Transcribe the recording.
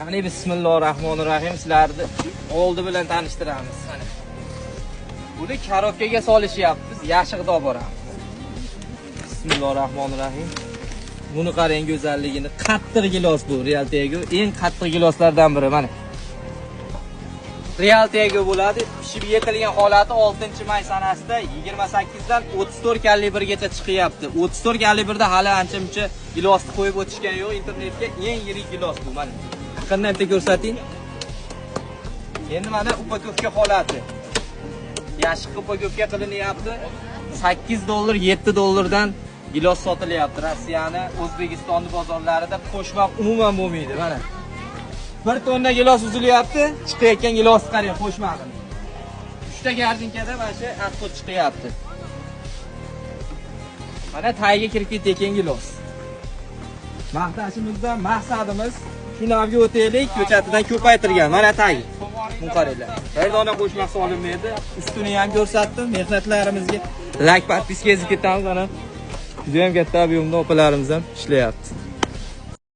Qani bismillahirrohmanirrohim, sizlarni oldi bilan tanishtiramiz. Qani. Buni karobkaga solishyapmiz, yashiqda olib boramiz. Bismillahirrohmanirrohim. Buni qarang go'zalligini. Qattiq gilos bu Real Tego, eng qattiq giloslardan biri mana. Real Tego bo'ladi. Pishib yetilgan holati 6-may sanasida 28 dan 34 kalibrgacha chiqyapti. 34 kalibrda hali ancha-muncha gilosni qo'yib o'tishgan yo'q. Internetga eng yirik gilos bu mana. Yaqindan bitta ko'rsating. Endi mana upakovka holati. Yashiq upakovka qilinyapti. $8, $7 dan gilos sotilyapti. Rossiyani, O'zbekistonni bozorlarida qo'shmoq umuman bo'lmaydi. Mana 1 tonna gilos uzilyapti. Chiqayotgan gilosni qarang, qo'shmaqini. 3 ta gardinkada mana shu atqut chiqyapti. Mana tagiga kirib ketayotgan gilos. Maqtashimizdan maqsadimiz shu navga o'taylik, ko'chatidan ko'paytirgan. Mana tagi. Bu qaranglar. Bir dona qo'shmoq solinmaydi. Ustini ham ko'rsatdim. Mehnatlarimizga like, podpiska yozib ketamiz mana. Juda ham katta ob'yemda opalarimiz ham ishlayapti.